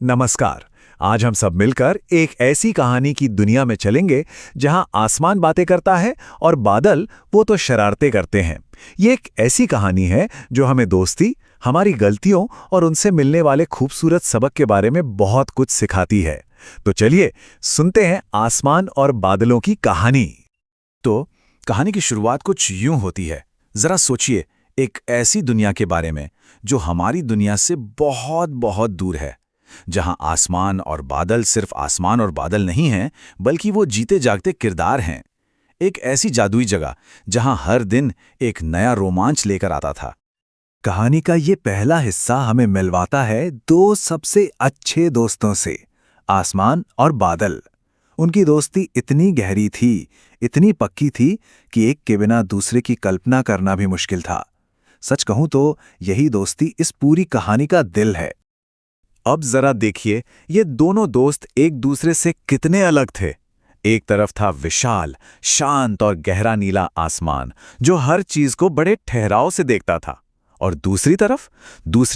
नमस्कार। आज हम सब मिलकर एक ऐसी कहानी की दुनिया में चलेंगे जहां आसमान बातें करता है और बादल वो तो शरारतें करते हैं। ये एक ऐसी कहानी है जो हमें दोस्ती, हमारी गलतियों और उनसे मिलने वाले खूबसूरत सबक के बारे में बहुत कुछ सिखाती है। तो चलिए सुनते हैं आसमान और बादलों की कहानी। तो कहानी की शुरुआत कुछ यूं होती है। जरा सोचिए, एक ऐसी दुनिया के बारे में जो हमारी दुनिया से बहुत बहुत दूर है, जहां आसमान और बादल सिर्फ आसमान और बादल नहीं हैं, बल्कि वो जीते जागते किरदार हैं। एक ऐसी जादुई जगह जहां हर दिन एक नया रोमांच लेकर आता था। कहानी का ये पहला हिस्सा हमें मिलवाता है दो सबसे अच्छे दोस्तों से, आसमान और बादल। उनकी दोस्ती इतनी गहरी थी, इतनी पक्की थी कि एक के बिना दूसरे की कल्पना करना भी मुश्किल था। सच कहूं तो यही दोस्ती इस पूरी कहानी का दिल है। अब जरा देखिए, ये दोनों दोस्त एक दूसरे से कितने अलग थे। एक तरफ था विशाल, शांत और गहरा नीला आसमान जो हर चीज को बड़े ठहराव से देखता था, और दूसरी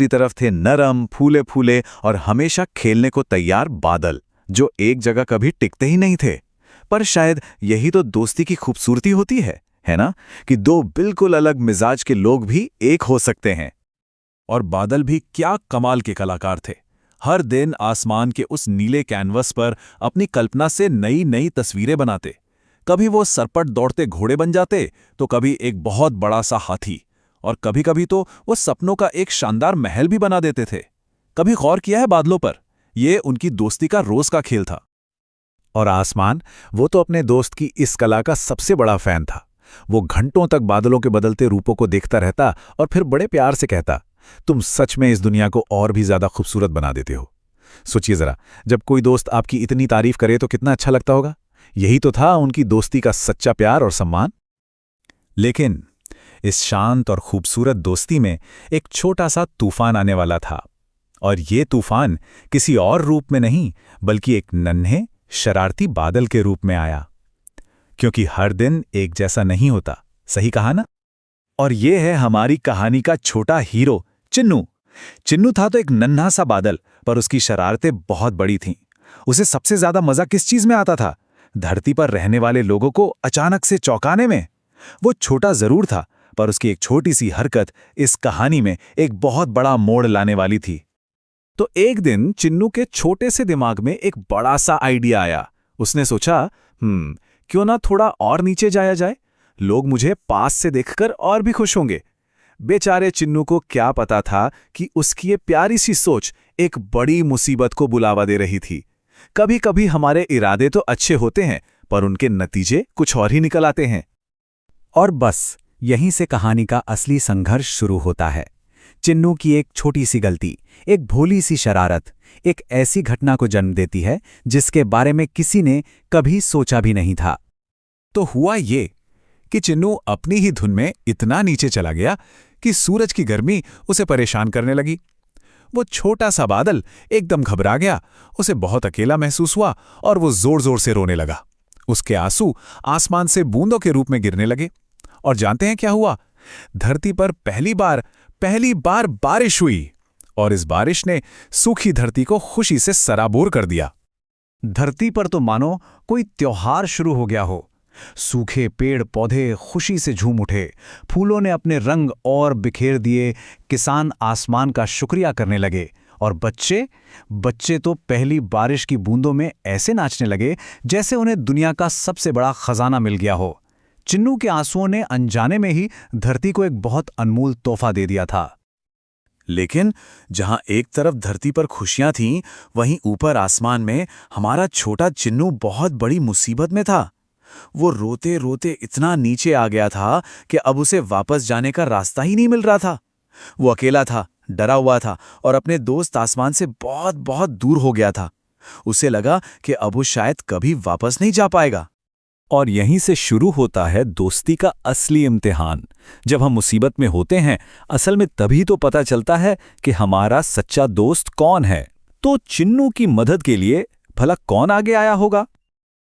तरफ थे नरम, फूले फूले और हमेशा खेलने को तैयार बादल जो एक जगह कभी टिकते ही नहीं थे। पर शायद यही तो दोस्ती की खूबसूरती होती है ना, कि दो बिल्कुल अलग मिजाज के लोग भी एक हो सकते हैं। और बादल भी क्या कमाल के कलाकार थे। हर दिन आसमान के उस नीले कैनवस पर अपनी कल्पना से नई नई तस्वीरें बनाते। कभी वो सरपट दौड़ते घोड़े बन जाते, तो कभी एक बहुत बड़ा सा हाथी, और कभी कभी तो वो सपनों का एक शानदार महल भी बना देते थे। कभी गौर किया है बादलों पर? ये उनकी दोस्ती का रोज का खेल था। और आसमान, वो तो अपने दोस्त की इस कला का सबसे बड़ा फैन था। वो घंटों तक बादलों के बदलते रूपों को देखता रहता और फिर बड़े प्यार से कहता, तुम सच में इस दुनिया को और भी ज्यादा खूबसूरत बना देते हो। सोचिए जरा, जब कोई दोस्त आपकी इतनी तारीफ करे तो कितना अच्छा लगता होगा। यही तो था उनकी दोस्ती का सच्चा प्यार और सम्मान। लेकिन इस शांत और खूबसूरत दोस्ती में एक छोटा सा तूफान आने वाला था। और ये तूफान किसी और रूप में नहीं, बल्कि एक नन्हे शरारती बादल के रूप में आया। क्योंकि हर दिन एक जैसा नहीं होता, सही कहा ना? और ये है हमारी कहानी का छोटा हीरो, चिन्नू। चिन्नू था तो एक नन्हा सा बादल, पर उसकी शरारतें बहुत बड़ी थीं। उसे सबसे ज्यादा मजा किस चीज में आता था? धरती पर रहने वाले लोगों को अचानक से चौंकाने में। वो छोटा जरूर था, पर उसकी एक छोटी सी हरकत इस कहानी में एक बहुत बड़ा मोड़ लाने वाली थी। तो एक दिन चिन्नू के छोटे से दिमाग में एक बड़ा सा आइडिया आया। उसने सोचा, क्यों ना थोड़ा और नीचे जाया जाए, लोग मुझे पास से देखकर और भी खुश होंगे। बेचारे चिन्नू को क्या पता था कि उसकी ये प्यारी सी सोच एक बड़ी मुसीबत को बुलावा दे रही थी। कभी कभी हमारे इरादे तो अच्छे होते हैं, पर उनके नतीजे कुछ और ही निकल आते हैं। और बस यहीं से कहानी का असली संघर्ष शुरू होता है। चिन्नू की एक छोटी सी गलती, एक भोली सी शरारत, एक ऐसी घटना को जन्म देती है जिसके बारे में किसी ने कभी सोचा भी नहीं था। तो हुआ ये कि चिन्नू अपनी ही धुन में इतना नीचे चला गया कि सूरज की गर्मी उसे परेशान करने लगी। वो छोटा सा बादल एकदम घबरा गया, उसे बहुत अकेला महसूस हुआ और वो जोर जोर से रोने लगा। उसके आंसू आसमान से बूंदों के रूप में गिरने लगे। और जानते हैं क्या हुआ? धरती पर पहली बार बारिश हुई, और इस बारिश ने सूखी धरती को खुशी से सराबोर कर दिया। धरती पर तो मानो कोई त्योहार शुरू हो गया हो। सूखे पेड़ पौधे खुशी से झूम उठे, फूलों ने अपने रंग और बिखेर दिए, किसान आसमान का शुक्रिया करने लगे, और बच्चे तो पहली बारिश की बूंदों में ऐसे नाचने लगे जैसे उन्हें दुनिया का सबसे बड़ा खजाना मिल गया हो। चिन्नू के आंसुओं ने अनजाने में ही धरती को एक बहुत अनमोल तोहफा दे दिया था। लेकिन जहां एक तरफ धरती पर खुशियां थीं, वहीं ऊपर आसमान में हमारा छोटा चिन्नू बहुत बड़ी मुसीबत में था। वो रोते रोते इतना नीचे आ गया था कि अब उसे वापस जाने का रास्ता ही नहीं मिल रहा था। वो अकेला था, डरा हुआ था, और अपने दोस्त आसमान से बहुत बहुत दूर हो गया था। उसे लगा कि अब वो शायद कभी वापस नहीं जा पाएगा। और यहीं से शुरू होता है दोस्ती का असली इम्तिहान। जब हम मुसीबत में होते हैं, असल में तभी तो पता चलता है कि हमारा सच्चा दोस्त कौन है। तो चिन्नू की मदद के लिए भला कौन आगे आया होगा?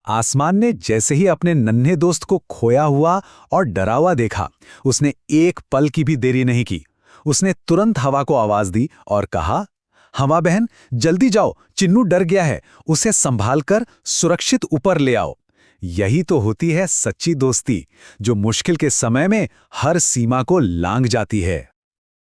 आसमान ने जैसे ही अपने नन्हे दोस्त को खोया हुआ और डरा हुआ देखा, उसने एक पल की भी देरी नहीं की। उसने तुरंत हवा को आवाज दी और कहा, हवा बहन, जल्दी जाओ, चिन्नू डर गया है, उसे संभालकर सुरक्षित ऊपर ले आओ। यही तो होती है सच्ची दोस्ती, जो मुश्किल के समय में हर सीमा को लांघ जाती है।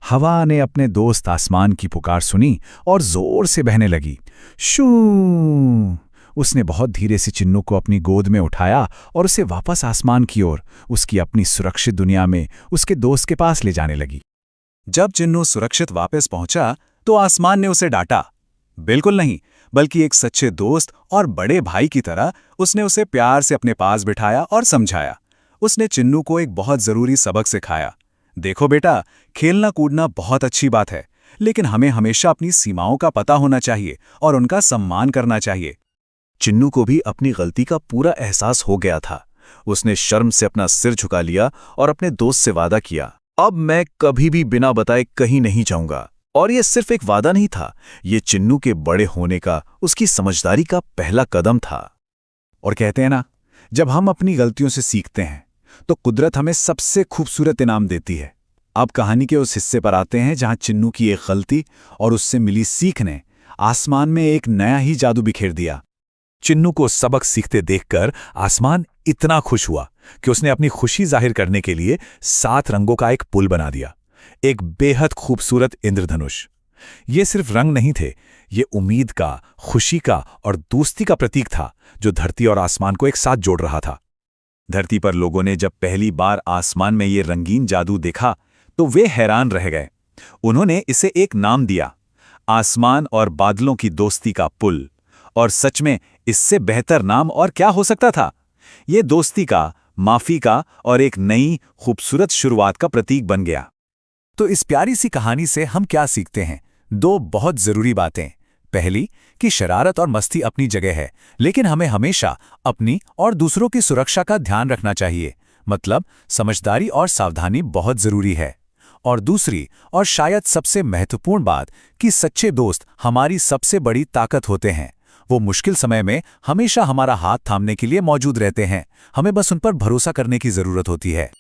हवा ने अपने दोस्त आसमान की पुकार सुनी और जोर से बहने लगी। शू! उसने बहुत धीरे से चिन्नू को अपनी गोद में उठाया और उसे वापस आसमान की ओर, उसकी अपनी सुरक्षित दुनिया में, उसके दोस्त के पास ले जाने लगी। जब चिन्नू सुरक्षित वापस पहुंचा तो आसमान ने उसे डांटा। बिल्कुल नहीं, बल्कि एक सच्चे दोस्त और बड़े भाई की तरह उसने उसे प्यार से अपने पास बिठाया और समझाया। उसने चिन्नू को एक बहुत जरूरी सबक सिखाया। देखो बेटा, खेलना कूदना बहुत अच्छी बात है, लेकिन हमें हमेशा अपनी सीमाओं का पता होना चाहिए और उनका सम्मान करना चाहिए। चिन्नू को भी अपनी गलती का पूरा एहसास हो गया था। उसने शर्म से अपना सिर झुका लिया और अपने दोस्त से वादा किया, अब मैं कभी भी बिना बताए कहीं नहीं जाऊंगा। और ये सिर्फ एक वादा नहीं था, ये चिन्नू के बड़े होने का, उसकी समझदारी का पहला कदम था। और कहते हैं ना, जब हम अपनी गलतियों से सीखते हैं तो कुदरत हमें सबसे खूबसूरत इनाम देती है। अब कहानी के उस हिस्से पर आते हैं जहां चिन्नू की एक गलती और उससे मिली सीख ने आसमान में एक नया ही जादू बिखेर दिया। चिन्नू को सबक सीखते देखकर आसमान इतना खुश हुआ कि उसने अपनी खुशी जाहिर करने के लिए 7 रंगों का एक पुल बना दिया, एक बेहद खूबसूरत इंद्रधनुष। ये सिर्फ रंग नहीं थे, ये उम्मीद का, खुशी का और दोस्ती का प्रतीक था, जो धरती और आसमान को एक साथ जोड़ रहा था। धरती पर लोगों ने जब पहली बार आसमान में ये रंगीन जादू देखा तो वे हैरान रह गए। उन्होंने इसे एक नाम दिया, आसमान और बादलों की दोस्ती का पुल। और सच में इससे बेहतर नाम और क्या हो सकता था। ये दोस्ती का, माफी का और एक नई खूबसूरत शुरुआत का प्रतीक बन गया। तो इस प्यारी सी कहानी से हम क्या सीखते हैं? 2 बहुत जरूरी बातें। पहली कि शरारत और मस्ती अपनी जगह है, लेकिन हमें हमेशा अपनी और दूसरों की सुरक्षा का ध्यान रखना चाहिए। मतलब समझदारी और सावधानी बहुत जरूरी है। और दूसरी और शायद सबसे महत्वपूर्ण बात कि सच्चे दोस्त हमारी सबसे बड़ी ताकत होते हैं। वो मुश्किल समय में हमेशा हमारा हाथ थामने के लिए मौजूद रहते हैं। हमें बस उन पर भरोसा करने की जरूरत होती है।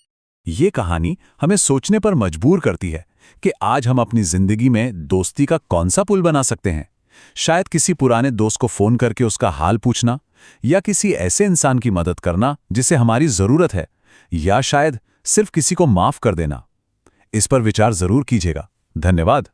ये कहानी हमें सोचने पर मजबूर करती है कि आज हम अपनी जिंदगी में दोस्ती का कौन सा पुल बना सकते हैं। शायद किसी पुराने दोस्त को फोन करके उसका हाल पूछना, या किसी ऐसे इंसान की मदद करना जिसे हमारी जरूरत है, या शायद सिर्फ किसी को माफ कर देना। इस पर विचार जरूर कीजिएगा। धन्यवाद।